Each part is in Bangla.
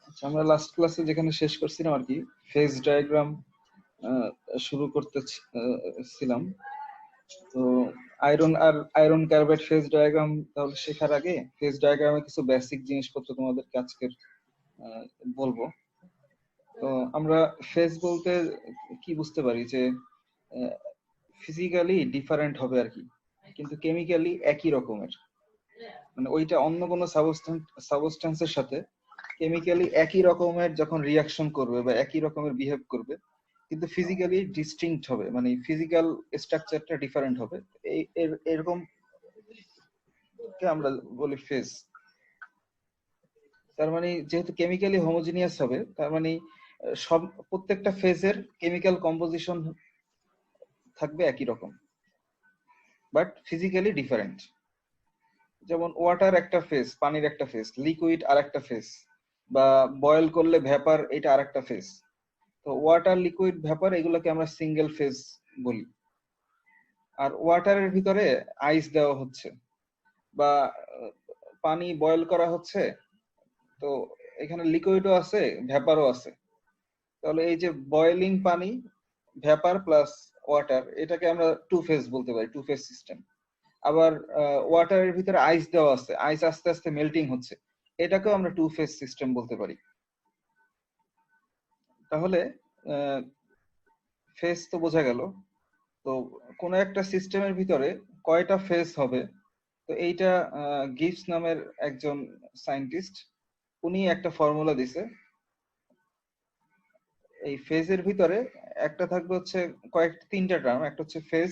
আচ্ছা, আমরা লাস্ট ক্লাসে যেখানে শেষ করছিলাম আর কি, ফেজ ডায়াগ্রাম শুরু করতে ছিলাম। তো আয়রন কার্বাইড ফেজ ডায়াগ্রাম তাহলে শেখার আগে ফেজ ডায়াগ্রামে কিছু বেসিক জিনিসপত্র তোমাদেরকে আজকের বলবো। তো আমরা ফেজ বলতে কি বুঝতে পারি যে ফিজিক্যালি ডিফারেন্ট হবে আর কি, কিন্তু কেমিক্যালি একই রকমের। মানে ওইটা অন্য কোনো সাবস্টেন্সের সাথে কেমিক্যালি একই রকমের যখন রিয়াকশন করবে বা একই রকমের বিহেভ করবে, কিন্তু ফিজিক্যালি ডিস্টিংক্ট হবে, মানে ফিজিক্যাল স্ট্রাকচারটা ডিফারেন্ট হবে। এরকম কে আমরা বলি ফেজ। তার মানে যেহেতু কেমিক্যালি হোমোজিনিয়াস হবে, তার মানে সব প্রত্যেকটা ফেজের কেমিক্যাল কম্পোজিশন থাকবে একই রকম, বাট ফিজিক্যালি ডিফারেন্ট। যেমন ওয়াটার একটা ফেজ, পানির একটা ফেজ, লিকুইড আর একটা ফেজ, বা বয়েল করলে ভ্যাপার, এটা আর একটা ফেজ। তো ওয়াটার, লিকুইড, ভ্যাপার এগুলোকে আমরা সিঙ্গেল ফেজ বলি। আর ওয়াটারের ভিতরে আইস দেওয়া হচ্ছে বা পানি বয়েল করা হচ্ছে, তো এখানে লিকুইডও আছে, ভ্যাপারও আছে। তাহলে এই যে বয়েলিং পানি, ভ্যাপার প্লাস ওয়াটার, এটাকে আমরা টু ফেজ বলতে পারি, টু ফেজ সিস্টেম। আবার ওয়াটারের ভিতরে আইস দেওয়া আছে, আইস আস্তে আস্তে মেল্টিং হচ্ছে, এটাকেও আমরা টু ফেজ সিস্টেম বলতে পারি। তাহলে ফেজ তো বোঝা গেল। তো কোন একটা সিস্টেমের ভিতরে কয়টা ফেজ হবে, তো এইটা গিবস নামের একজন সায়েন্টিস্ট, উনি একটা ফর্মুলা দিছে। এই ফেজের ভিতরে একটা থাকবে হচ্ছে তিনটা টার্ম, একটা হচ্ছে ফেজ,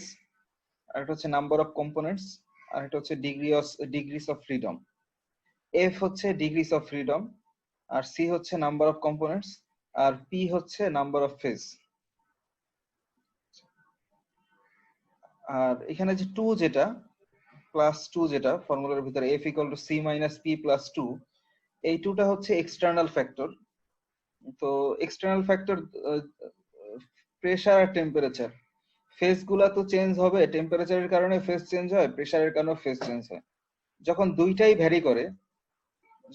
আরেকটা হচ্ছে নাম্বার অফ কম্পোনেন্টস, আর একটা হচ্ছে ডিগ্রিস অফ ফ্রিডম। এফ হচ্ছে ডিগ্রিস অফ ফ্রিডম, আর সি হচ্ছে নাম্বার অফ কম্পোনেন্টস, আর পি হচ্ছে নাম্বার অফ ফেজ। আর এখানে যে টু, যেটা প্লাস টু, যেটা ফর্মুলার ভিতরে F equal to C minus P plus two, এই টুটা হচ্ছে এক্সটার্নাল ফ্যাক্টর। তো এক্সটার্নাল ফ্যাক্টর প্রেসার আর টেম্পারেচার, ফেজ গুলা তো চেঞ্জ হবে, টেম্পারেচারের কারণে ফেজ চেঞ্জ হয়, প্রেসারের কারণে ফেজ চেঞ্জ হয়। যখন দুইটাই ভ্যারি করে,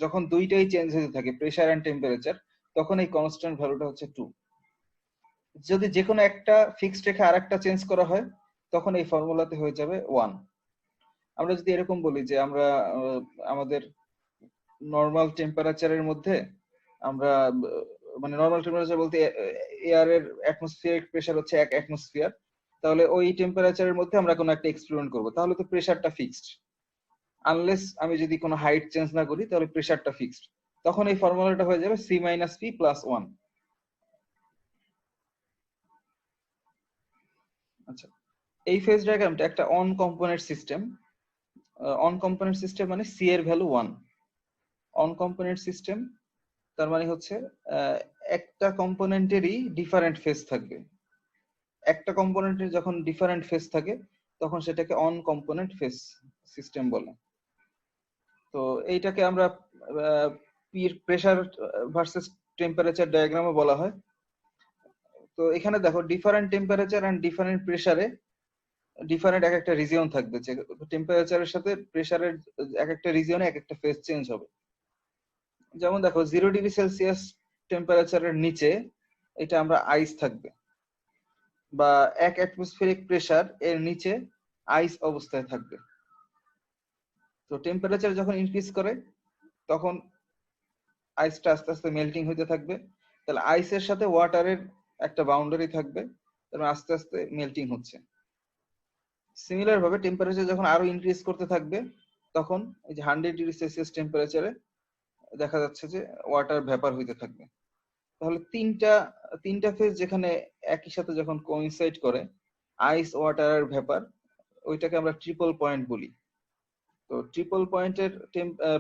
যখন দুইটাই চেঞ্জ হতে থাকে, প্রেসার এন্ড টেম্পারেচার, তখন এই কনস্ট্যান্ট ভ্যালুটা হচ্ছে 2। যদি যে কোনো একটা ফিক্সড রেখে আরেকটা চেঞ্জ করা হয়, তখন এই ফর্মুলাতে হয়ে যাবে 1। আমরা যদি এরকম বলি যে আমরা আমাদের নরমাল টেম্পারেচারের মধ্যে আমরা মানে নরমাল টেম্পারেচার বলতে এয়ারের অ্যাটমসফিয়ারিক প্রেসার হচ্ছে 1 অ্যাটমসফিয়ার, তাহলে ওই টেম্পারেচারের মধ্যে আমরা কোনো একটা এক্সপেরিমেন্ট করব, তাহলে তো প্রেসারটা ফিক্সড। আনলেস আমি যদি কোনো হাইট চেঞ্জ না করি, তাহলে প্রেসারটা ফিক্সড। তখন এই ফর্মুলাটা হয়ে যাবে সি মাইনাস পি প্লাস 1। আচ্ছা, এই ফেজ ডায়াগ্রামটা একটা on component system. On component system মানে সি এর ভ্যালু 1। অন কম্পোনেন্ট সিস্টেম তার মানে হচ্ছে একটা কম্পোনেন্টেরই ডিফারেন্ট ফেজ থাকবে। একটা কম্পোনেন্টের যখন ডিফারেন্ট ফেজ থাকে, তখন সেটাকে অন কম্পোনেন্ট ফেজ সিস্টেম বলে। তো এইটাকে আমরা প্রেসার ভার্সেস টেম্পারেচার ডায়াগ্রামও বলা হয়। তো এখানে দেখো, ডিফারেন্ট টেম্পারেচার এন্ড ডিফারেন্ট প্রেসারে ডিফারেন্ট এক একটা রিজিয়ন থাকবে, যে টেম্পারেচারের সাথে প্রেসারের এক একটা রিজিয়নে এক একটা ফেজ চেঞ্জ হবে। যেমন দেখো, 0°C টেম্পারেচারের নিচে এটা আমরা আইস থাকবে, বা 1 অ্যাটমসফিয়ারিক প্রেসার এর নিচে আইস অবস্থায় থাকবে। তো টেম্পারেচার যখন ইনক্রিজ করে, তখন আইসটা আস্তে আস্তে মেল্টিং হইতে থাকবে, তাহলে আইসের সাথে ওয়াটারের একটা বাউন্ডারি থাকবে, তাহলে আস্তে আস্তে মেল্টিং হচ্ছে। সিমিলার ভাবে টেম্পারেচার যখন আরো ইনক্রিজ করতে থাকবে, তখন এই যে 100°C টেম্পারেচারে দেখা যাচ্ছে যে ওয়াটার ভ্যাপার হইতে থাকবে। তাহলে তিনটা ফেজ যেখানে একই সাথে যখন কোইনসাইড করে, আইস, ওয়াটার আর ভ্যাপার, ওইটাকে আমরা ট্রিপল পয়েন্ট বলি। তো ট্রিপল পয়েন্টের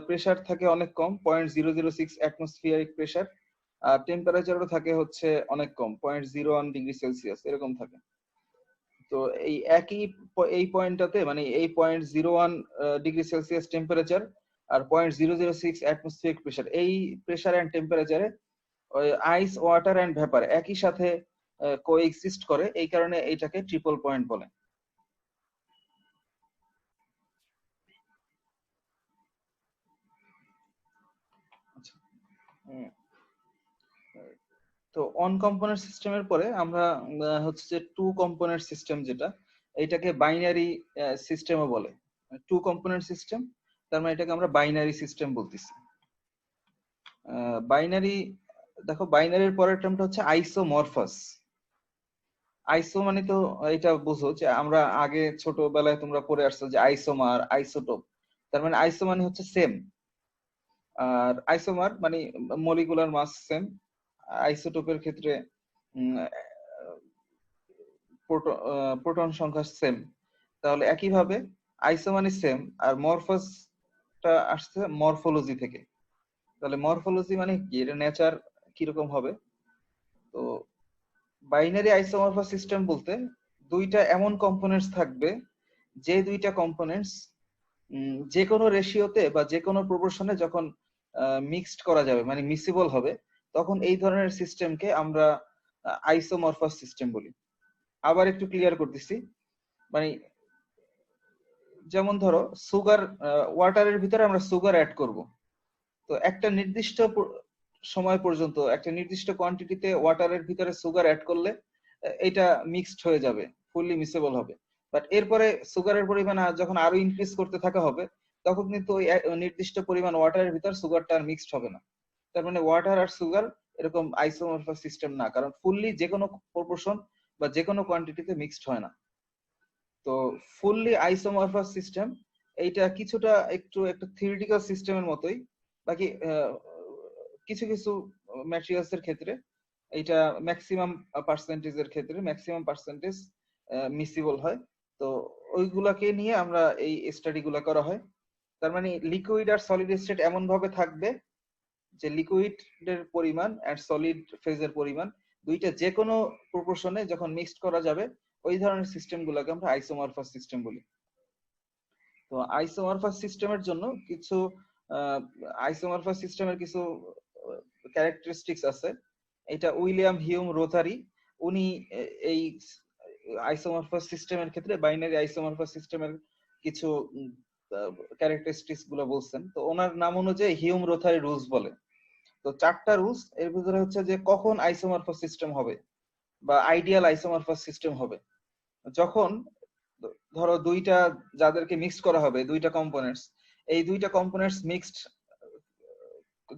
প্রেসার থাকে অনেক কম, 0.006 অ্যাটমসফিয়ারিক প্রেসার, আর টেম্পারেচারও থাকে হচ্ছে অনেক কম, 0.01°C এরকম থাকে। তো এই এই পয়েন্টটাতে, মানে এই 0.01°C টেম্পারেচার আর 0.006 অ্যাটমসফিয়ারিক প্রেসার, এই প্রেসার এন্ড টেম্পারেচারে আইস, ওয়াটার এন্ড ভ্যাপার একই সাথে কোএক্সিস্ট করে, এই কারণে এইটাকে ট্রিপল পয়েন্ট বলে। তো অন কম্পোনেন্ট সিস্টেমের পরে আমরা হচ্ছে যে টু কম্পোনেন্ট সিস্টেম, যেটা এটাকে বাইনারি সিস্টেমও বলে। টু কম্পোনেন্ট সিস্টেম, তার মানে এটাকে আমরা বাইনারি সিস্টেম বলতেছি। বাইনারি, দেখো বাইনারির পরের টার্মটা হচ্ছে আইসোমরফাস। আইসো মানে তো এটা বুঝো যে আমরা আগে ছোটবেলায় তোমরা পড়ে আসছো যে আইসোমার, আইসোটোপ। তার মানে আইসো মানে হচ্ছে সেম, আর আইসোমার মানে মলিকুলার মাস সেম। আইসোটোপের ক্ষেত্রে প্রোটন সংখ্যা সেম। তাহলে একইভাবে আইসো মানে সেম, আর মরফাসটা আসছে মরফোলজি থেকে। তাহলে মরফোলজি মানে কি, এটা নেচার কিরকম হবে। তো বাইনারি আইসোমরফাস সিস্টেম বলতে দুইটা এমন কম্পোনেন্টস থাকবে, যে দুইটা কম্পোনেন্টস যে কোনো রেশিওতে বা যে কোনো প্রপোর্শনে যখন মিক্সড করা যাবে, মানে মিসিবল হবে, তখন এই ধরনের সিস্টেমকে আমরা আইসোমরফাস সিস্টেম বলি। আবার একটু ক্লিয়ার করতেছি, মানে যেমন ধরো সুগার, ওয়াটারের ভিতরে আমরা সুগার অ্যাড করব। তো একটা নির্দিষ্ট সময় পর্যন্ত একটা নির্দিষ্ট কোয়ান্টিটিতে ওয়াটারের ভিতরে সুগার অ্যাড করলে এটা মিক্সড হয়ে যাবে, ফুললি মিক্সেবল হবে। বাট এরপরে সুগারের পরিমাণ যখন আরো ইনক্রিজ করতে থাকা হবে, তখন কিন্তু ওই নির্দিষ্ট পরিমাণ ওয়াটারের ভিতর সুগারটা আর মিক্সড হবে না। তার মানে ওয়াটার আর সুগার এরকম আইসোমরফাস সিস্টেম না, কারণ ফুললি যে কোনো প্রপোর্শন বা যে কোনো কোয়ান্টিটিতে মিক্সড হয় না। তো ফুললি আইসোমরফাস সিস্টেম এইটা কিছুটা একটু একটা থিওরিটিক্যাল সিস্টেমের মতোই। বাকি কিছু কিছু ম্যাটেরিয়ালস এর ক্ষেত্রে এইটা ম্যাক্সিমাম পার্সেন্টেজের ক্ষেত্রে ম্যাক্সিমাম পার্সেন্টেজ মিসিবল হয়। তো ওইগুলাকে নিয়ে আমরা এই স্টাডি গুলা করা হয়। তার মানে লিকুইড আর সলিড স্টেট এমন ভাবে থাকবে যে লিকুইডের পরিমাণ আর সলিড ফেজের পরিমাণ দুইটা যে কোনো প্রপোর্শনে যখন মিক্সড করা যাবে, ওই ধরনের সিস্টেম গুলোকে আমরা আইসোমরফাস সিস্টেম বলি। তো আইসোমরফাস সিস্টেমের জন্য কিছু আইসোমরফাস সিস্টেমের কিছু ক্যারেক্টারিস্টিক্স আছে। এটা উইলিয়াম হিউম রোথারি, উনি এই আইসোমরফাস সিস্টেমের ক্ষেত্রে বাইনারি আইসোমরফাস সিস্টেমের কিছু ক্যারেক্টারিস্টিক্স গুলো বলছেন। তো ওনার নাম অনুযায়ী হিউম রোথারি রুলস বলে। তো চারটা রুলস এর ভিতরে হচ্ছে যে কখন আইসোমরফাস সিস্টেম হবে বা আইডিয়াল আইসোমরফাস সিস্টেম হবে, যখন ধরো দুইটা যাদেরকে মিক্স করা হবে, দুইটা কম্পোনেন্টস, এই দুইটা কম্পোনেন্টস মিক্সড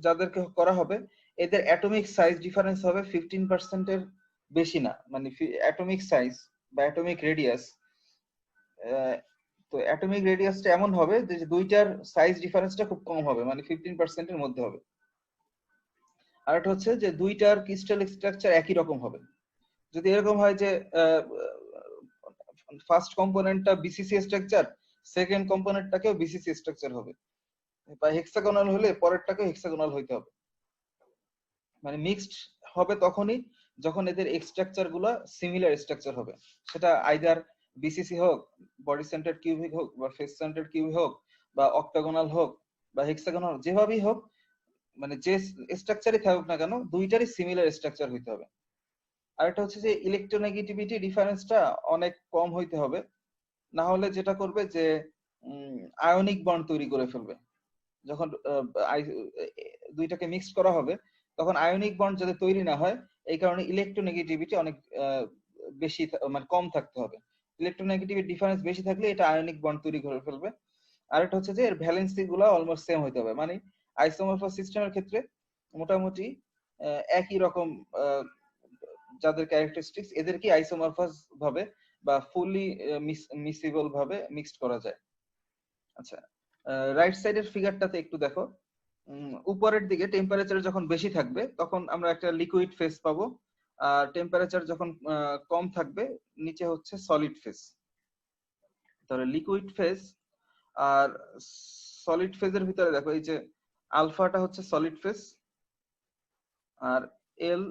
যাদেরকে করা হবে, এদের অ্যাটমিক সাইজ ডিফারেন্স হবে 15% এর বেশি না। মানে অ্যাটমিক সাইজ বা অ্যাটমিক রেডিয়াস, তো অ্যাটমিক রেডিয়াসটা এমন হবে যে দুইটার সাইজ ডিফারেন্সটা খুব কম হবে, মানে 15% এর মধ্যে হবে। আর একটা হচ্ছে যে দুইটার ক্রিস্টালিক স্ট্রাকচার একই রকম হবে। যদি এরকম হয় যে ফার্স্ট কম্পোনেন্টটা বিসিসি স্ট্রাকচার, সেকেন্ড কম্পোনেন্টটাকেও বিসিসি স্ট্রাকচার হবে, বা হেক্সাগোনাল হলে পরেরটাকেও হেক্সাগোনাল হইতে হবে। মানে মিক্সড হবে তখনই যখন এদের স্ট্রাকচার গুলা সিমিলার স্ট্রাকচার হবে। সেটা আইদার বিসিসি হোক, বডি সেন্টার্ড কিউবিক হোক, বা ফেস সেন্টার্ড কিউবিক হোক, বা অক্টাগোনাল হোক, বা হেক্সাগোনাল, যেভাবেই হোক, মানে যে স্ট্রাকচারই থাকুক না কেন, দুইটারই সিমিলার স্ট্রাকচার হইতে হবে। আর একটা হচ্ছে যে ইলেকট্রোনেগেটিভিটি ডিফারেন্সটা অনেক কম হইতে হবে, না হলে যেটা করবে যে আয়নিক বন্ড তৈরি করে ফেলবে। যখন দুইটাকে মিক্স করা হবে, তখন আয়নিক বন্ড যাতে তৈরি না হয়, এই কারণে ইলেকট্রোনেগেটিভিটি অনেক বেশি, মানে কম থাকতে হবে। ইলেকট্রোনেগেটিভিটি ডিফারেন্স বেশি থাকলে এটা আয়নিক বন্ড তৈরি করে ফেলবে। আরেকটা হচ্ছে যে এর ভ্যালেন্সি গুলো অলমোস্ট সেম হইতে হবে, মানে আইসোমরফাস সিস্টেমের ক্ষেত্রে মোটামুটি একই রকম যাদের ক্যারেক্টারিস্টিক্স, এদেরকে আইসোমরফাস ভাবে বা ফুললি মিসিবল ভাবে মিক্সড করা যায়। আচ্ছা, রাইট সাইডের ফিগারটাতে একটু দেখো, উপরের দিকে টেম্পারেচার যখন বেশি থাকবে তখন আমরা একটা লিকুইড ফেজ পাবো, আর টেম্পারেচার যখন কম থাকবে নিচে হচ্ছে সলিড ফেজ। তাহলে লিকুইড ফেজ আর সলিড ফেজের ভিতরে দেখো, এই যে আলফাটা হচ্ছে সলিড ফেজ, আর এল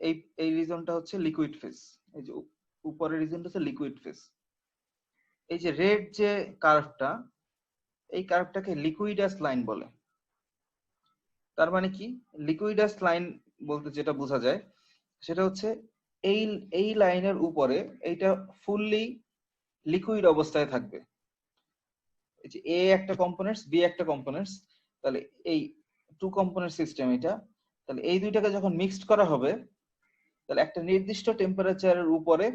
এই এই রিজনটা হচ্ছে লিকুইড ফেজ। এই যে উপরের রিজনটা হচ্ছে লিকুইড ফেজ। এই যে রেড যে কার্ভটা, এই কার্ভটাকে লিকুইডাস লাইন বলে। তার মানে কি, লিকুইডাস লাইন বলতে যেটা বোঝা যায় সেটা হচ্ছে এই এই লাইনের উপরে এইটা ফুললি লিকুইড অবস্থায় থাকবে। এই যে এ একটা কম্পোনেন্টস, বি একটা কম্পোনেন্টস, তাহলে এই টু কম্পোনেন্ট সিস্টেম এটা। তাহলে এই দুইটাকে যখন মিক্সড করা হবে, তাহলে একটা নির্দিষ্ট টেম্পারেচারের উপরে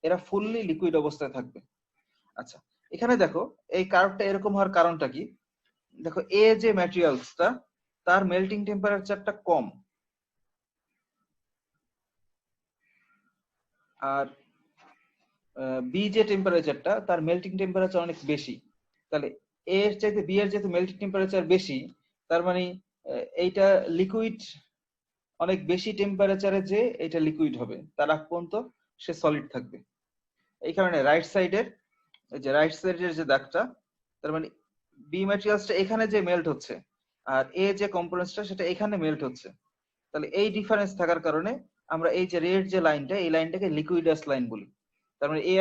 এরা ফুললি লিকুইড অবস্থায় থাকবে। আচ্ছা, এখানে দেখো এই কার্ভটা এরকম হওয়ার কারণটা কি? দেখো এ যে ম্যাটেরিয়ালসটা তার মেল্টিং টেম্পারেচারটা কম, আর বি যে টেম্পারেচারটা তার মেল্টিং টেম্পারেচার অনেক বেশি। তাহলে এ এর চাইতে বি এর যেহেতু মেল্টিং টেম্পারেচার বেশি, তার মানে এইটা লিকুইড অনেক বেশি টেম্পারেচারে যে এটা লিকুইড হবে, তার আগ পর্যন্ত সে সলিড থাকবে। এই কারণে রাইট সাইডের যে দাগটা, তার মানে বি ম্যাটেরিয়ালসটা এখানে যে মেল্ট হচ্ছে আর এ যে কম্পোনেন্টসটা সেটা এখানে মেল্ট হচ্ছে। তাহলে এই ডিফারেন্স থাকার কারণে আমরা এই যে রেড যে লাইনটা, এই লাইনটাকে লিকুইডাস লাইন বলি। তার মানে এ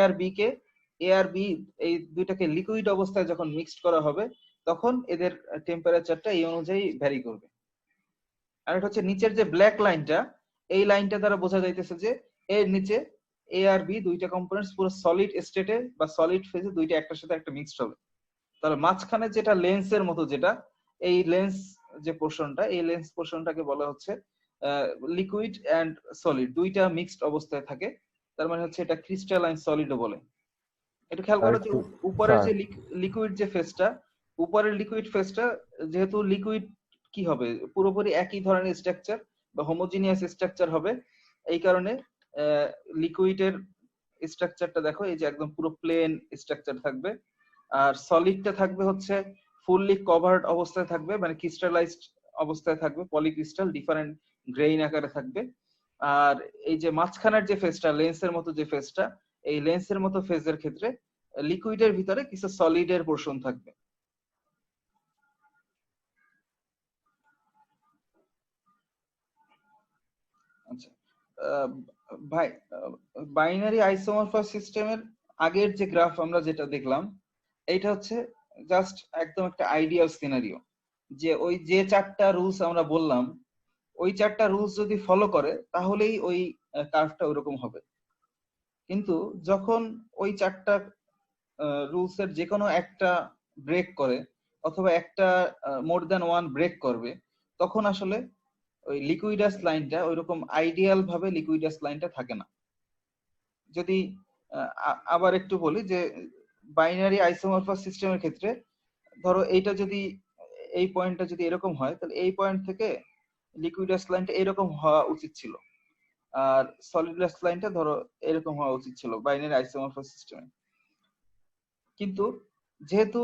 আর বি এই দুইটাকে লিকুইড অবস্থায় যখন মিক্সড করা হবে তখন এদের টেম্পারেচারটা এই অনুযায়ী ভ্যারি করবে। আর এটা হচ্ছে নিচের যে ব্ল্যাক লাইনটা, এই লাইনটা দ্বারা বোঝা যাইতেছে যে এর নিচে এ আর বি দুইটা কম্পোনেন্টস পুরো সলিড স্টেটে বা সলিড ফেজে দুইটা একটার সাথে একটা মিক্সড হবে। তাহলে মাঝখানে যেটা লেন্সের মতো, যেটা এই লেন্স যে পোর্শনটা, এই লেন্স পোর্শনটাকে বলা হচ্ছে লিকুইড এন্ড সলিড দুইটা মিক্সড অবস্থায় থাকে। তার মানে হচ্ছে এটা ক্রিস্টালাইন সলিডও বলে। একটু খেয়াল করো যে উপরের যে লিকুইড যে ফেজটা, উপরের লিকুইড ফেজটা যেহেতু লিকুইড কি হবে, পুরোপুরি একই ধরনের স্ট্রাকচার বা হোমোজিনিয়াস স্ট্রাকচার হবে। এই কারণে লিকুইডের স্ট্রাকচারটা দেখো এই যে একদম পুরো প্লেন স্ট্রাকচার থাকবে, আর সলিডটা থাকবে হচ্ছে ফুললি কভার্ড অবস্থায় থাকবে, মানে ক্রিস্টালাইজড অবস্থায় থাকবে, পলিক্রিস্টাল ডিফারেন্ট গ্রেইন আকারে থাকবে। আর এই যে মাঝখানের যে ফেজটা, লেন্সের মতো যে ফেজটা, এই লেন্সের মতো ফেজের ক্ষেত্রে লিকুইডের ভিতরে কিছু সলিডের পোর্শন থাকবে। আচ্ছা ভাই, বাইনারি আইসোমরফাস সিস্টেমের আগের যে গ্রাফ আমরা যেটা দেখলাম, এইটা হচ্ছে জাস্ট একদম একটা আইডিয়াল সিনারিও, যে ওই যে চারটা রুলস আমরা বললাম, ওই চারটা রুলস যদি ফলো করে তাহলেই ওই কার্ভটা ওরকম হবে। কিন্তু যখন ওই চারটা রুলস এর যে কোনো একটা ব্রেক করে অথবা একটা মোর দ্যান ওয়ান ব্রেক করবে, তখন আসলে ওই লিকুইডাস লাইনটা ওইরকম আইডিয়াল ভাবে লিকুইডাস লাইনটা থাকে না। যদি আবার একটু বলি যে বাইনারি আইসোমরফাস সিস্টেমের ক্ষেত্রে ধরো এইটা যদি, এই পয়েন্টটা যদি এরকম হয়, তাহলে এই পয়েন্ট থেকে লিকুইডাস লাইনটা এরকম হওয়া উচিত ছিল, আর সলিডাস লাইনটা ধরো এরকম হওয়া উচিত ছিল বাইনারি আইসোমরফাস সিস্টেমে। কিন্তু যেহেতু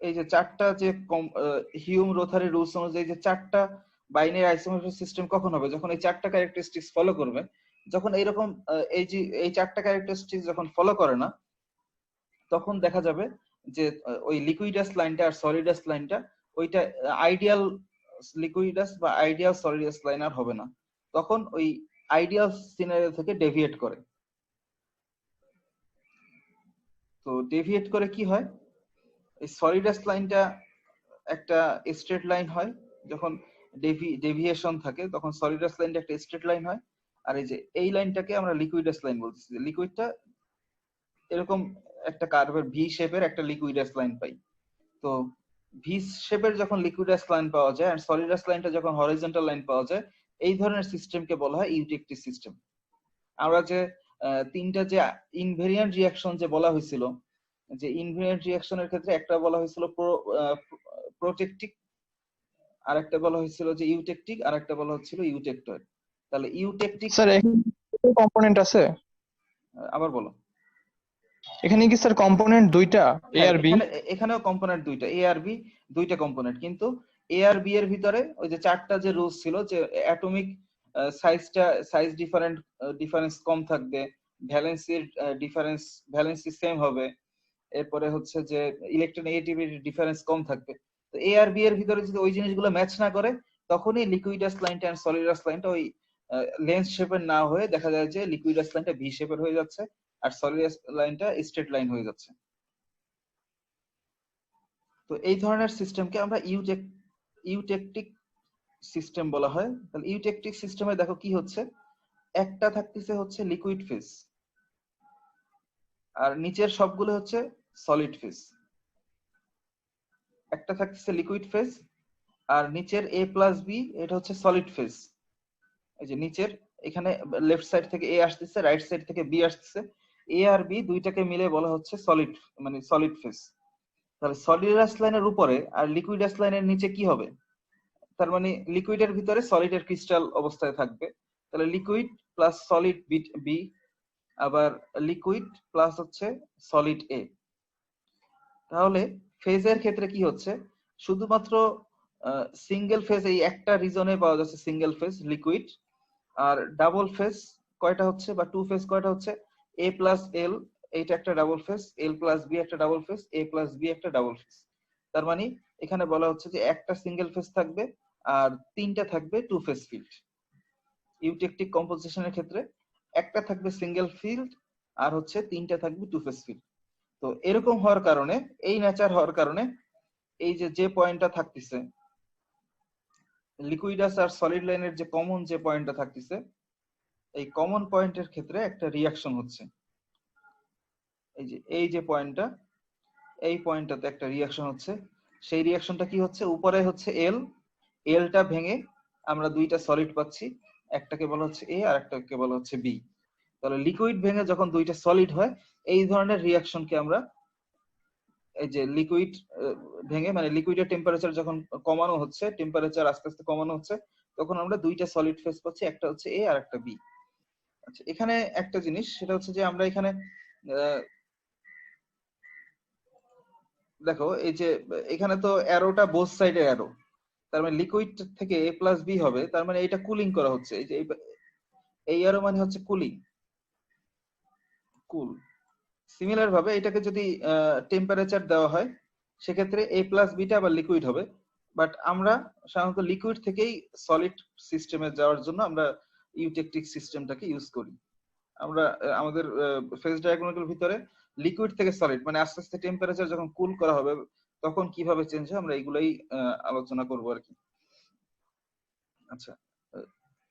এই যে চারটা যে হিউম রোথারি রুলস অনুযায়ী যে চারটা বাইনারি আইসোমরফিক সিস্টেম কখন হবে, যখন এই চারটা ক্যারেক্টারিস্টিক্স ফলো করবে। যখন এইরকম এই যে এই চারটা ক্যারেক্টারিস্টিক্স যখন ফলো করে না, তখন দেখা যাবে যে ওই লিকুইডাস লাইনটা আর সলিডাস লাইনটা ওইটা আইডিয়াল লিকুইডাস বা আইডিয়াল সলিডাস লাইন আর হবে না, তখন ওই আইডিয়াল সিনারিও থেকে ডেভিয়েট করে। তো ডেভিয়েট করে কি হয়, এই সলিডাস লাইনটা একটা স্ট্রেট লাইন হয়, যখন ডেভিয়েশন থাকে তখন সলিডাস লাইনটা একটা স্ট্রেট লাইন হয়। আর এই যে এই লাইনটাকে আমরা লিকুইডাস লাইন বলতেছি, যে লিকুইডটা এরকম একটা কার্ভের ভি শেপের একটা লিকুইডাস লাইন পাই। তো ভি শেপের যখন লিকুইডাস লাইন পাওয়া যায় আর সলিডাস লাইনটা যখন হরিজন্টাল লাইন পাওয়া যায়, এই ধরনের সিস্টেমকে বলা হয় ইউটেকটিভ সিস্টেম। আমরা যে তিনটা যে ইনভেরিয়েন্ট রিঅ্যাকশন যে বলা হয়েছিল, যে ইনভেরিয়েন্ট রিঅ্যাকশনের ক্ষেত্রে একটা বলা হয়েছিল প্রোটেকটিক, আর একটা বলা হয়েছিল যে ইউটেকটিক, আর একটা বলা হচ্ছিল ইউটেক্টয়েড। তাহলে ইউটেকটিক স্যার এখানে কম্পোনেন্ট আছে, আবার বলো। এখানে কি স্যার কম্পোনেন্ট দুইটা এ আর বি? এখানেও কম্পোনেন্ট দুইটা, এ আর বি দুইটা কম্পোনেন্ট, কিন্তু এ আর বি এর ভিতরে ওই যে চারটা যে রুলস ছিল, যে অ্যাটমিক সাইজ ডিফারেন্স কম থাকবে, ভ্যালেন্সির ভ্যালেন্সি সেম হবে, এরপরে হচ্ছে যে ইলেকট্রোনেগেটিভিটি ডিফারেন্স কম থাকবে। তো এ আর বি এর ভিতরে যদি ওই জিনিসগুলো ম্যাচ না করে, তখনই লিকুইডাস লাইনটা এন্ড সলিডাস লাইনটা ওই লেন্স শেপের না হয়ে দেখা যায় যে লিকুইডাস লাইনটা ভি শেপের হয়ে যাচ্ছে আর সলিডাস লাইনটা স্ট্রেট লাইন হয়ে যাচ্ছে। তো এই ধরনের সিস্টেমকে আমরা ইউটেকটিক সিস্টেম বলা হয়। তাহলে ইউটেকটিক সিস্টেমে দেখো কি হচ্ছে, একটা থাকতেছে হচ্ছে লিকুইড ফেজ আর নিচের সবগুলো হচ্ছে সলিড ফেজ। একটা থাকতেছে লিকুইড ফেজ আর নিচের এ প্লাস বি, এটা হচ্ছে সলিড ফেজ। এই যে নিচের এখানে লেফট সাইড থেকে এ আসতেছে, রাইট সাইড থেকে বি আসতেছে, এ আর বি দুইটাকে মিলে বলা হচ্ছে সলিড, মানে সলিড ফেজ। তাহলে সলিডাস লাইনের উপরে আর লিকুইডাস লাইনের নিচে কি হবে? তার মানে লিকুইডের ভিতরে সলিডের ক্রিস্টাল অবস্থায় থাকবে, তাহলে লিকুইড প্লাস সলিড বি, আবার লিকুইড প্লাস হচ্ছে সলিড এ। তাহলে ফেজের ক্ষেত্রে কি হচ্ছে, শুধুমাত্র সিঙ্গেল ফেজ এই একটা রিজনে পাওয়া যাচ্ছে সিঙ্গেল ফেজ লিকুইড, আর ডাবল ফেজ কয়টা হচ্ছে বা টু ফেজ কয়টা হচ্ছে, এ প্লাস এল এইটা একটা ডাবল ফেজ, এল প্লাস বি একটা ডাবল ফেজ, এ প্লাস বি একটা ডাবল ফেজ। তার মানে এখানে বলা হচ্ছে যে একটা সিঙ্গেল ফেজ থাকবে আর তিনটা থাকবে টু ফেজ ফিল্ড। ইউটেকটিক কম্পোজিশনের ক্ষেত্রে একটা থাকবে সিঙ্গেল ফিল্ড আর হচ্ছে তিনটা থাকবে টু ফেজ ফিল্ড। তো এরকম হওয়ার কারণে, এই নেচার হওয়ার কারণে, এই যে পয়েন্টটা থাকতেছে লিকুইডাস আর সলিড লাইনের যে কমন যে পয়েন্টটা থাকতেছে, এই কমন পয়েন্টের ক্ষেত্রে একটা রিয়াকশন হচ্ছে। এই যে পয়েন্টটা, এই পয়েন্টটাতে একটা রিয়াকশন হচ্ছে। সেই রিয়াকশনটা কি হচ্ছে, উপরে হচ্ছে এল, এলটা ভেঙে আমরা দুইটা সলিড পাচ্ছি, একটাকে বলা হচ্ছে এ আর একটাকে বলা হচ্ছে বি। তাহলে লিকুইড ভেঙে যখন দুইটা সলিড হয়, এই ধরনের রিয়াকশনকে আমরা, এই যে লিকুইড ভেঙে মানে লিকুইডের টেম্পারেচার যখন কমানো হচ্ছে, টেম্পারেচার আস্তে আস্তে কমানো হচ্ছে, তখন আমরা দুইটা সলিড ফেজ পাচ্ছি, একটা হচ্ছে এ আর একটা বি। আচ্ছা, এখানে একটা জিনিস সেটা হচ্ছে যে আমরা এখানে দেখো এই যে এখানে তো অ্যারোটা বোথ সাইডে অ্যারো, তার মানে লিকুইড থেকে এ প্লাস বি হবে, তার মানে এটা কুলিং করা হচ্ছে। এই যে এই অ্যারো মানে হচ্ছে কুলিং, কুল। সিমিলার ভাবে এটাকে যদি টেম্পারেচার দেওয়া হয়, সেক্ষেত্রে এ প্লাস বিটা আবার লিকুইড হবে। বাট আমরা সাধারণত লিকুইড থেকেই সলিড সিস্টেমে যাওয়ার জন্য আমরা ইউটেকটিক সিস্টেমটাকে ইউজ করি। আমরা আমাদের ফেজ ডায়াগ্রামের ভিতরে লিকুইড থেকে সলিড মানে আস্তে আস্তে টেম্পারেচার যখন কুল করা হবে তখন কিভাবে চেঞ্জ হয় আমরা এগুলাই আলোচনা করব আর কি। আচ্ছা,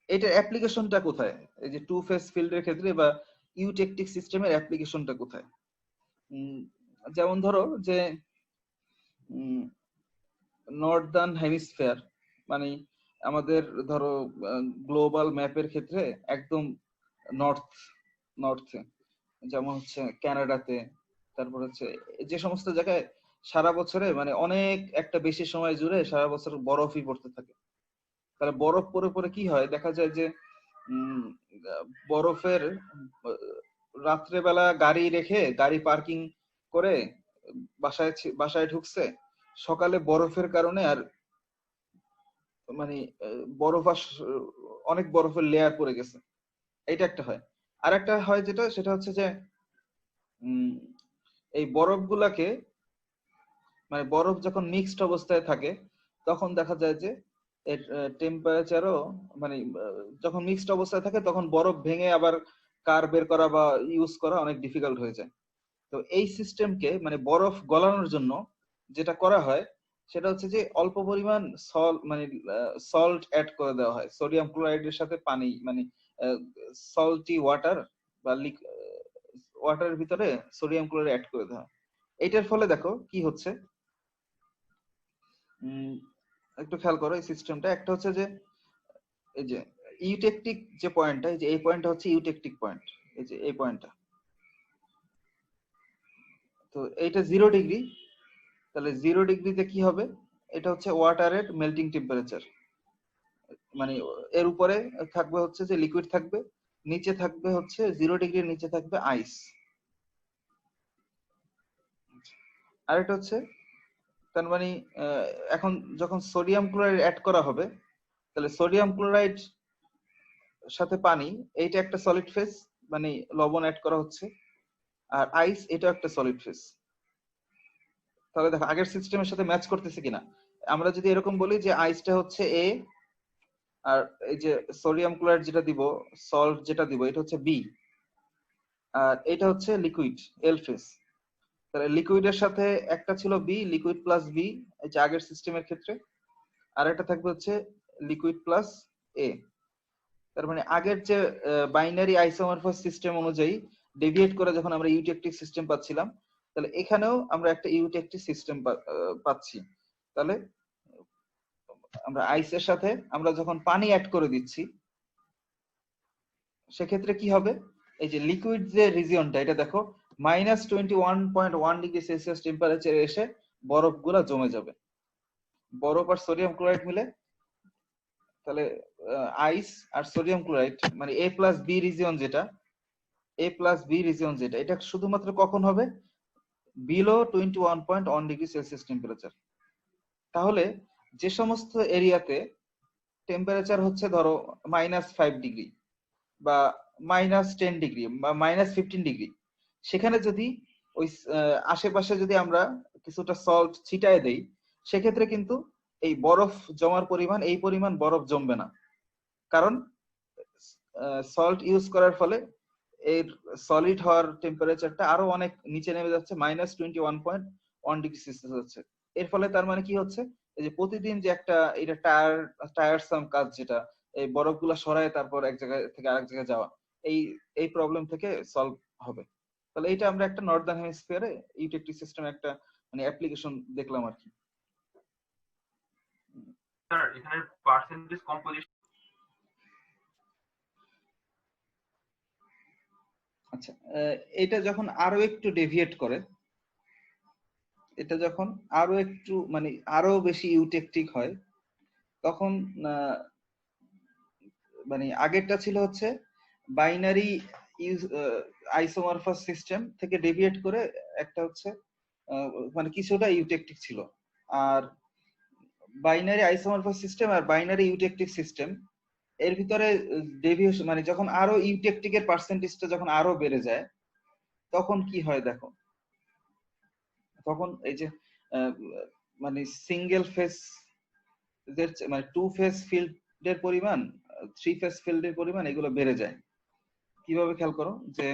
এটার অ্যাপ্লিকেশনটা কোথায়? এই যে টু ফেজ ফিল্ডের ক্ষেত্রে বা ইউটেকটিক সিস্টেমের অ্যাপ্লিকেশনটা কোথায়? যেমন ধরো যে নর্দার্ন হেমিস্ফিয়ার, মানে আমাদের ধরো গ্লোবাল ম্যাপের ক্ষেত্রে একদম নর্থে, যেমন হচ্ছে কানাডাতে, তারপর হচ্ছে যে সমস্ত জায়গায় সারা বছরে মানে অনেক একটা বেশি সময় জুড়ে সারা বছর বরফই পড়তে থাকে। তাহলে বরফ পরে পরে কি হয়, দেখা যায় যে বরফের রাত্রেবেলা গাড়ি রেখে, গাড়ি পার্কিং করে বাসায় ঢুকছে, সকালে বরফের কারণে আর মানে বরফ অনেক বরফের লেয়ার পড়ে গেছে, এটা একটা হয়। আর একটা হয় যেটা, সেটা হচ্ছে যে এই বরফ গুলাকে, মানে বরফ যখন মিক্সড অবস্থায় থাকে তখন দেখা যায় যে এর টেম্পারেচারও মানে যখন মিক্সড অবস্থায় থাকে তখন বরফ ভেঙে আবার কার বের করা বা ইউজ করা অনেক ডিফিকাল্ট হয়ে যায়। তো এই সিস্টেমকে মানে বরফ গলানোর জন্য যেটা করা হয় সেটা হচ্ছে যে অল্প পরিমাণ সল্ট অ্যাড করে দেওয়া হয়, সোডিয়াম ক্লোরাইডের সাথে পানি, মানে সল্টি ওয়াটার বা ওয়াটারের ভিতরে সোডিয়াম ক্লোরাইড অ্যাড করে দেওয়া হয়। এটার ফলে দেখো কি হচ্ছে, একটু খেয়াল করো এই সিস্টেমটা। একটা হচ্ছে যে এই যে ইউটেকটিক যে পয়েন্টটা, এই যে এই পয়েন্টটা হচ্ছে ইউটেকটিক পয়েন্ট, এই যে এই পয়েন্টটা, তো এইটা 0 ডিগ্রি। তাহলে 0 ডিগ্রিতে কি হবে, এটা হচ্ছে ওয়াটারের মেল্টিং টেম্পারেচার, মানে এর উপরে থাকবে হচ্ছে যে লিকুইড থাকবে, নিচে থাকবে হচ্ছে 0 ডিগ্রির নিচে থাকবে আইস। আর এটা হচ্ছে তার মানে এখন যখন সোডিয়াম ক্লোরাইড অ্যাড করা হবে, তাহলে সোডিয়াম ক্লোরাইড সাথে পানি, এইটা একটা সলিড ফেজ, মানে লবণ অ্যাড করা হচ্ছে, আর আইস এটা একটা সলিড ফেজ। তাহলে দেখো আগের সিস্টেমের সাথে ম্যাচ করতেছে কিনা। আমরা যদি এরকম বলি যে আইসটা হচ্ছে এ, আর এই যে সোডিয়াম ক্লোরাইড যেটা দিব, সল্ট যেটা দিব, এটা হচ্ছে বি, আর এটা হচ্ছে লিকুইড এল ফেজ। তাহলে লিকুইডের সাথে একটা ছিল বি, লিকুইড প্লাস বি, এই যে আগের সিস্টেমের ক্ষেত্রে, আর একটা থাকবে হচ্ছে লিকুইড প্লাস এ। তার মানে আগের যে বাইনারি আইসোমরফাস সিস্টেম অনুযায়ী ডেভিয়েট করে যখন আমরা ইউটেকটিক সিস্টেম পাচ্ছিলাম, তাহলে এখানেও আমরা একটা ইউটেকটিক সিস্টেম পাচ্ছি। তাহলে আমরা আইসের সাথে আমরা যখন পানি অ্যাড করে দিচ্ছি, সেক্ষেত্রে কি হবে, এই যে লিকুইড যে রিজিয়নটা এটা দেখো -21.1 ডিগ্রি সেলসিয়াস টেম্পারেচারে এসে বরফগুলা জমে যাবে। বরফ আর সোডিয়াম ক্লোরাইড মিলে তাহলে আইস আর সোডিয়াম ক্লোরাইড মানে A+B রিজিয়ন যেটা এটা শুধুমাত্র কখন হবে, বিলো 21.1 ডিগ্রি সেলসিয়াস টেম্পারেচার। তাহলে যে সমস্ত এরিয়াতে টেম্পারেচার হচ্ছে ধরো -5 ডিগ্রি বা -10 ডিগ্রি বা -15 ডিগ্রি, সেখানে যদি ওই আশেপাশে যদি আমরা কিছুটা সল্ট ছিটায় দেই, সেক্ষেত্রে কিন্তু এই বরফ জমার পরিমাণ এই পরিমাণ বরফ জমবে না। কারণ সল্ট ইউজ করার ফলে এর সলিড হওয়ার টেম্পারেচারটা আরো অনেক নিচে নেমে যাচ্ছে, -21.1 ডিগ্রি সেলসিয়াস হচ্ছে। এর ফলে তার মানে কি হচ্ছে, এই যে প্রতিদিন যে একটা এটা টায়ারসাম কাজ, যেটা এই বরফগুলা সরায় তারপর এক জায়গা থেকে আরেক জায়গায় যাওয়া, এই এই প্রবলেম থেকে সলভ হবে। তাহলে এটা আমরা একটা নর্দার্ন হেমিস্ফিয়ারে ইউটেকটিক সিস্টেম একটা মানে অ্যাপ্লিকেশন দেখলাম আর কি। স্যার এখানে পার্সেন্টেজ কম্পোজিশন। আচ্ছা, এটা যখন আরো একটু ডেভিয়েট করে, এটা যখন আরো একটু মানে আরো বেশি ইউটেকটিক হয়, তখন মানে আগেরটা ছিল হচ্ছে বাইনারি আইসোমরফাস সিস্টেম থেকে ডেভিয়েট করে একটা হচ্ছে মানে কিছুটা ইউটেকটিক ছিল। আর বাইনারি আইসোমরফাস সিস্টেম আর বাইনারি ইউটেকটিক সিস্টেম এর ভিতরে ডেভিয়েশন মানে যখন আরো ইউটেকটিকের পার্সেন্টেজটা যখন আরো বেড়ে যায়, তখন কি হয় দেখো, তখন এই যে মানে সিঙ্গেল ফেজ মানে 2 ফেজ ফিল্ডের পরিমাণ, 3 ফেজ ফিল্ডের পরিমাণ এগুলো বেড়ে যায়। কিভাবে খেয়াল করো, যে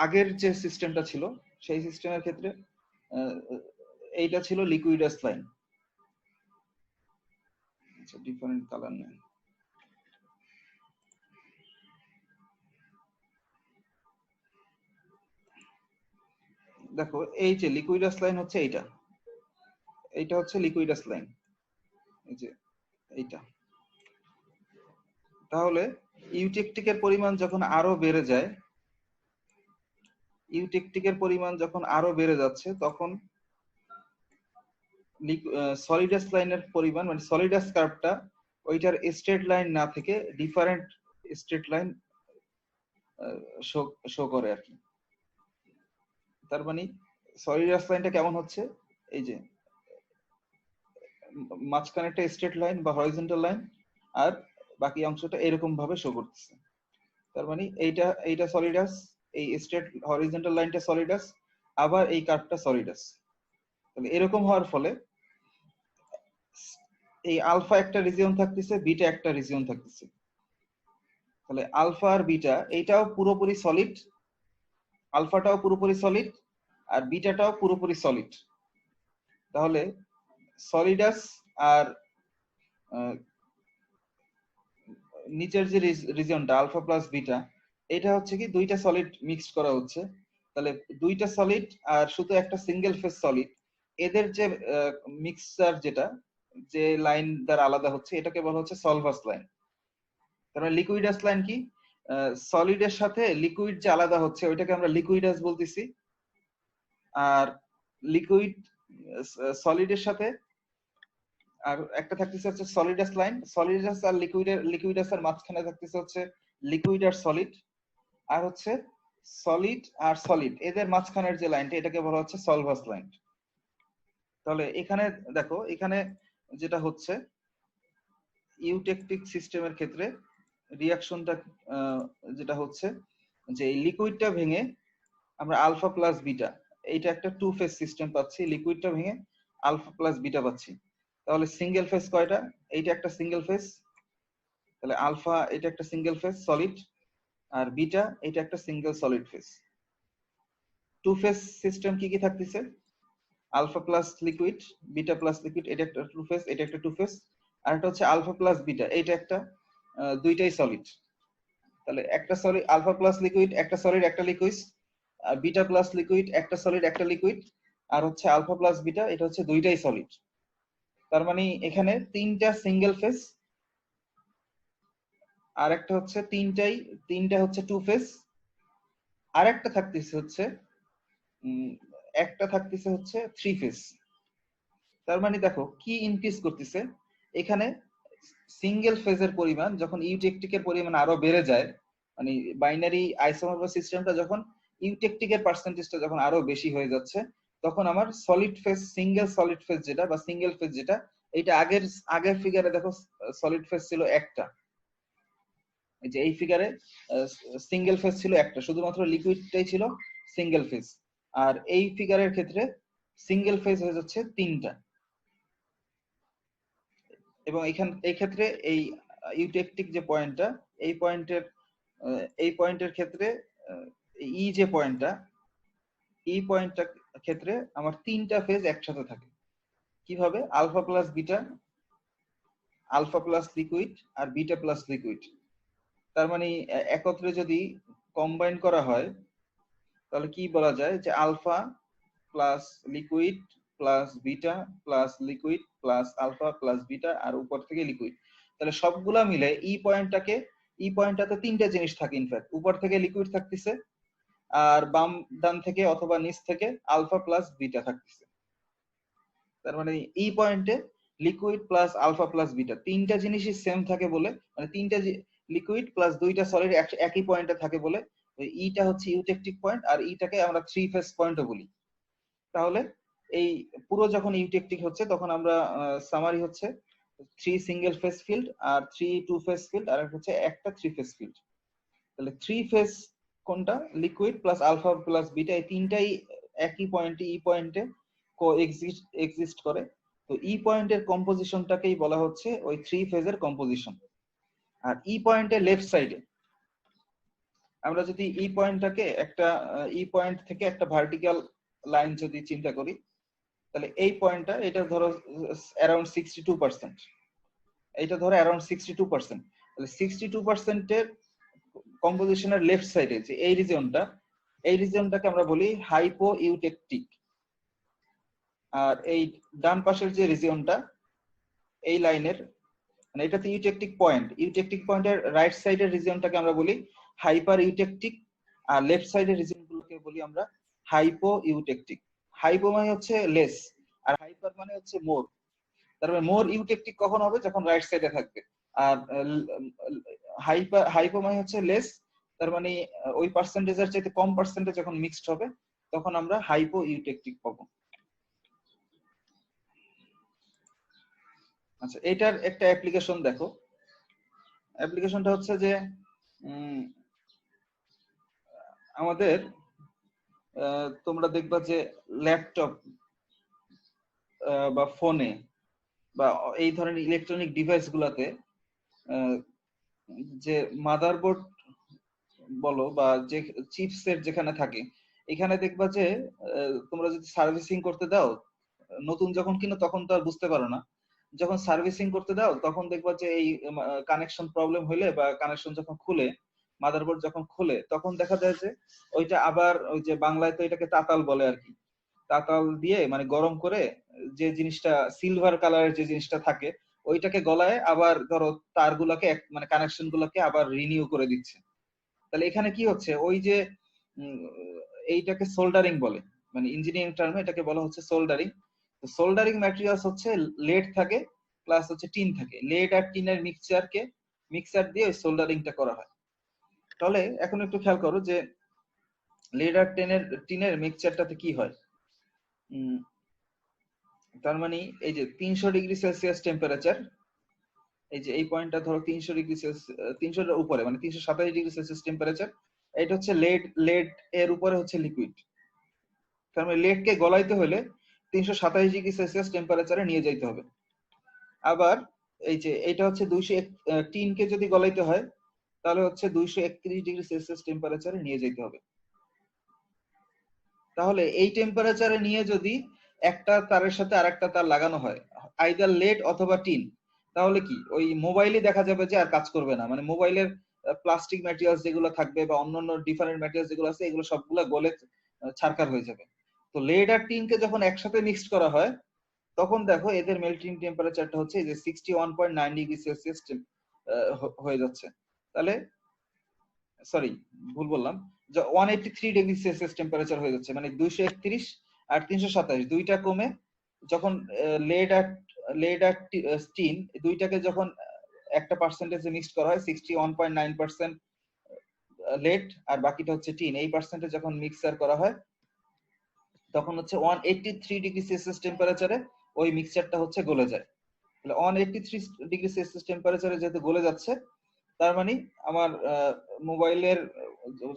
আগের যে সিস্টেমটা ছিল সেই সিস্টেমের ক্ষেত্রে এইটা ছিল লিকুইডাস লাইন। আচ্ছা, ডিফারেন্ট কালার নেই, দেখো এই যে লিকুইডাস লাইন হচ্ছে এইটা, এইটা হচ্ছে লিকুইডাস লাইন, এই যে এইটা। তাহলে ইউটেকটিকের পরিমাণ যখন আরো বেড়ে যায়, ইউটেকটিকের পরিমাণ যখন আরো বেড়ে যাচ্ছে, তখন সলিডাস লাইনের পরিমাণ মানে সলিডাস কার্ভটা ওইটার স্ট্রেট লাইন না থেকে ডিফারেন্ট স্ট্রেট লাইন শো করে আর কি। তার মানে সলিডাস লাইনটা কেমন হচ্ছে, এই যে মাঝখানে একটা স্ট্রেট লাইন বা হরিজন্টাল লাইন, আর বাকি অংশটা এরকম ভাবে শো করতেছে। তার মানে এইটা সলিডাস, এই স্ট্রেট হরিজন্টাল লাইনটা সলিডাস, আবার এই কার্ভটা সলিডাস। তাহলে এরকম হওয়ার ফলে এই আলফা একটা রিজিয়ন থাকতেছে, বিটা একটা রিজিয়ন থাকতেছে। তাহলে আলফা আর বিটা এইটাও পুরোপুরি সলিড, আলফাটাও পুরোপুরি সলিড আর বিটাটাও পুরোপুরি সলিড। তাহলে সলিডাস আর নিচের যে রিজিয়নটা আলফা প্লাস বিটা, এটা হচ্ছে কি দুইটা সলিড মিক্সড করা হচ্ছে। তাহলে দুইটা সলিড আর শুধু একটা সিঙ্গেল ফেজ সলিড, এদের যে মিক্সচার যেটা যে লাইন দ্বারা আলাদা হচ্ছে, এটাকে বলা হচ্ছে সলভাস লাইন। তার মানে লিকুইডাস লাইন কি, সলিডের সাথে লিকুইড যে আলাদা হচ্ছে ওইটাকে আমরা লিকুইডাস বলতেছি। আর লিকুইড সলিডের সাথে আর একটা থাকতেছে হচ্ছে সলিডাস লাইন, সলিডাস আর লিকুইডাসের মাঝখানে থাকতেছে হচ্ছে লিকুইড আর সলিড, আর হচ্ছে সলিড আর সলিড এদের মাঝখানের যে লাইনটা এটাকে বলা হচ্ছে সলভাস লাইন। তাহলে এখানে দেখো, এখানে যেটা হচ্ছে ইউটেকটিক সিস্টেমের ক্ষেত্রে রিয়াকশনটা যেটা হচ্ছে যে এই লিকুইডটা ভেঙে আমরা আলফা প্লাস বিটা, এইটা একটা 2 ফেজ সিস্টেম পাচ্ছি, লিকুইডটা ভেঙে আলফা প্লাস বিটা পাচ্ছি। তাহলে সিঙ্গেল ফেজ কয়টা, এইটা একটা সিঙ্গেল ফেজ, তাহলে আলফা এটা একটা সিঙ্গেল ফেজ সলিড, আর বিটা এটা একটা single solid phase. 2 phase system কি কি থাকতেছে, alpha plus liquid, beta plus liquid, এটা একটা 2 ফেজ, এটা একটা 2 ফেজ, আর এটা হচ্ছে আলফা প্লাস বিটা, এইটা একটা দুইটাই সলিড। তাহলে একটা সলিড আলফা প্লাস লিকুইড একটা সলিড একটা লিকুইড, আর বিটা প্লাস লিকুইড একটা সলিড একটা লিকুইড, আর হচ্ছে আলফা প্লাস বিটা এটা হচ্ছে দুইটাই সলিড। তার মানে এখানে তিনটা সিঙ্গেল ফেজ, আর একটা হচ্ছে তিনটা হচ্ছে টু ফেজ, আর একটা থাকতেছে হচ্ছে থ্রি ফেজ। তার মানে দেখো কি ইনক্রিজ করতেছে এখানে, সিঙ্গেল ফেজের পরিমাণ যখন ইউটেকটিকের পরিমাণ আরো বেড়ে যায়, মানে বাইনারি আইসোমরফাস সিস্টেমটা যখন ইউটেকটিকের পার্সেন্টেজটা যখন আরো বেশি হয়ে যাচ্ছে, তখন আমার সলিড ফেজ, সলিড ফেজ যেটা বা সিঙ্গেল ফেজ যেটা, এটা আগের ফিগারে দেখো সলিড ফেজ ছিল একটা, এই যে এই ফিগারে সিঙ্গেল ফেজ ছিল একটা, শুধুমাত্র লিকুইডটাই ছিল সিঙ্গেল ফেজ, আর এই ফিগারের ক্ষেত্রে সিঙ্গেল ফেজ হয়ে যাচ্ছে তিনটা। এবং এই ক্ষেত্রে এই ইউটেকটিক যে পয়েন্টটা, এই পয়েন্টের ক্ষেত্রে ই যে পয়েন্টটা, ক্ষেত্রে আমার তিনটা ফেজ একসাথে থাকে। কিভাবে? Alpha plus beta, alpha plus liquid আর বিটা প্লাস লিকুইড। তার মানে একত্রে যদি কম্বাইন করা হয় তাহলে কি বলা যায় যে alpha plus liquid plus beta plus liquid plus alpha plus beta আর উপর থেকে লিকুইড। তাহলে সবগুলা মিলে ই পয়েন্টটাতে তিনটা জিনিস থাকে, ইনফ্যাক্ট উপর থেকে লিকুইড থাকতেছে, আর ডান থেকে অথবা নিচ থেকে আলফা প্লাস বিটা থাকতেছে। তার মানে ই পয়েন্টে liquid plus alpha plus beta তিনটা জিনিসই সেম থাকে বলে, মানে তিনটা লিকুইড প্লাস দুইটা সলিড একই পয়েন্টে থাকে বলে ইটা হচ্ছে ইউটেকটিক পয়েন্ট, আর ইটাকে আমরা থ্রি ফেজ পয়েন্টও বলি। তাহলে এই পুরো যখন ইউটেকটিক হচ্ছে তখন আমরা সামারি হচ্ছে 3 সিঙ্গেল ফেজ ফিল্ড আর 3 টু ফেজ ফিল্ড, আর হচ্ছে একটা 3 ফেজ ফিল্ড। তাহলে 3 ফেজ কোনটা? Liquid plus alpha plus beta, এই তিনটাই একই পয়েন্টে ই পয়েন্টে এক্সিস্ট করে। তো ই পয়েন্টের কম্পোজিশনটাকেই বলা হচ্ছে ওই 3 ফেজের কম্পোজিশন। আর ই পয়েন্টের লেফট সাইডে আমরা যদি ই পয়েন্টটাকে একটা ই পয়েন্ট থেকে একটা ভার্টিক্যাল লাইন যদি চিন্তা করি, তাহলে এই পয়েন্টটা, এটা ধরো অ্যারাউন্ড 62%, এটা ধরো অ্যারাউন্ড 62%, তাহলে 62% এর কম্পোজিশনের লেফট সাইডে যে এই রিজিয়নটাকে আমরা বলি হাইপো ইউটেকটিক। আর এই ডান পাশের যে রিজিয়নটা এই লাইনের, মানে এটাতে ইউটেকটিক পয়েন্টের রাইট সাইডের রিজিয়নটাকে আমরা বলি হাইপার ইউটেকটিক, আর লেফট সাইডের রিজিয়নগুলোকে বলি আমরা হাইপো ইউটেকটিক। হাইপো মানে হচ্ছে লেস, আর হাইপার মানে হচ্ছে মোর। তার মানে মোর ইউটেকটিক কখন হবে? যখন রাইট সাইডে থাকবে। আর হাইপো মানে হচ্ছে লেস, তার মানে ওই পার্সেন্টেজের চাইতে কম পার্সেন্টেজ যখন মিক্সড হবে তখন আমরা হাইপো ইউটেকটিক পাবো। আচ্ছা, এটার একটা অ্যাপ্লিকেশন দেখো। অ্যাপ্লিকেশনটা হচ্ছে যে আমাদের তোমরা দেখবা যে ল্যাপটপ বা ফোনে বা এই ধরনের ইলেকট্রনিক ডিভাইস গুলাতে যে মাদারবোর্ড বলো বা যে চিপসেট যেখানে থাকে, এখানে দেখবা যে তোমরা যদি সার্ভিসিং করতে দাও, নতুন যখন কিনো তখন তো আর বুঝতে পারো না, যখন সার্ভিসিং করতে দাও তখন দেখবা যে এই কানেকশন প্রবলেম হইলে বা কানেকশন যখন খুলে, মাদারবোর্ড যখন খুলে, তখন দেখা যায় যে ওইটা আবার ওই যে বাংলায় তো এটাকে তাতাল বলে আর কি, তাতাল দিয়ে মানে গরম করে যে জিনিসটা সিলভার কালারের যে জিনিসটা থাকে ওইটাকে গলায় আবার ধরো তারগুলাকে মানে কানেকশন গুলাকে আবার রিনিউ করে দিচ্ছে। তাহলে এখানে কি হচ্ছে, ওই যে এইটাকে সোল্ডারিং বলে, মানে ইঞ্জিনিয়ারিং টার্মে এটাকে বলা হচ্ছে সোল্ডারিং। তো সোল্ডারিং ম্যাটেরিয়ালস হচ্ছে লেড থাকে প্লাস হচ্ছে টিন থাকে, লেড আর টিনের মিক্সচার দিয়ে ওই সোল্ডারিংটা করা হয়। তাহলে এখন একটু খেয়াল করো যে লেড আর টিনের মিক্সচারটাতে কি হয়। তার মানে এই যে 300 ডিগ্রি সেলসিয়াস টেম্পারেচার, এই যে এই পয়েন্টটা ধরো 300 ডিগ্রি সেলসিয়াস, 300 এর উপরে মানে 327 ডিগ্রি সেলসিয়াস টেম্পারেচার, এটা হচ্ছে লেড এর উপরে হচ্ছে লিকুইড। তার মানে লেড কে গলাইতে হলে 327 ডিগ্রি সেলসিয়াস টেম্পারেচারে নিয়ে যাইতে হবে। আবার এই যে এটা হচ্ছে 200, টিন কে যদি গলাইতে হয় তাহলে হচ্ছে 231 ডিগ্রি সেলসিয়াস টেম্পারেচারে নিয়ে যেতে হবে। তাহলে এই টেম্পারেচারে নিয়ে যদি একটা তারের সাথে আরেকটা তার লাগানো হয়, আইদার লেড অথবা টিন, তাহলে কি ওই মোবাইলে দেখা যাবে যে আর কাজ করবে না, মানে মোবাইলের প্লাস্টিক ম্যাটেরিয়ালস যেগুলো থাকবে বা অন্যান্য ডিফারেন্ট ম্যাটেরিয়ালস যেগুলো আছে এগুলো সবগুলা গলে ছারখার হয়ে যাবে। তো লেড আর টিনকে যখন একসাথে মিক্সড করা হয় তখন দেখো এদের মেল্টিং টেম্পারেচারটা হচ্ছে এই যে 61.9 ডিগ্রি সেলসিয়াস হয়ে যাচ্ছে। তাহলে সরি ভুল বললাম, যে 183 ডিগ্রি সেলসিয়াস টেম্পারেচার হয়ে যাচ্ছে, মানে 231 আর 327 দুইটা কমে যখন লেড আর স্টিন দুইটাকে যখন একটা পার্সেন্টেজে মিক্সড করা হয় 61.9% লেড আর বাকিটা হচ্ছে টিন, এই পার্সেন্টেজ যখন মিক্সার করা হয় তখন হচ্ছে 183 ডিগ্রি সেলসিয়াস টেম্পারেচারে ওই মিক্সচারটা হচ্ছে গলে যায়। তাহলে 183 ডিগ্রি সেলসিয়াস টেম্পারেচারে যেহেতু গলে যাচ্ছে, তার মানে আমার মোবাইলের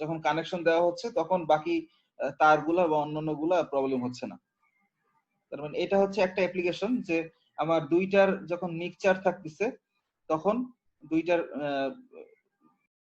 যখন কানেকশন দেওয়া হচ্ছে তখন বাকি তারগুলা বা অন্যান্য গুলা প্রবলেম হচ্ছে না। তার মানে এটা হচ্ছে একটা অ্যাপ্লিকেশন যে আমার দুইটার যখন মিক্সচার থাকতেছে তখন দুইটার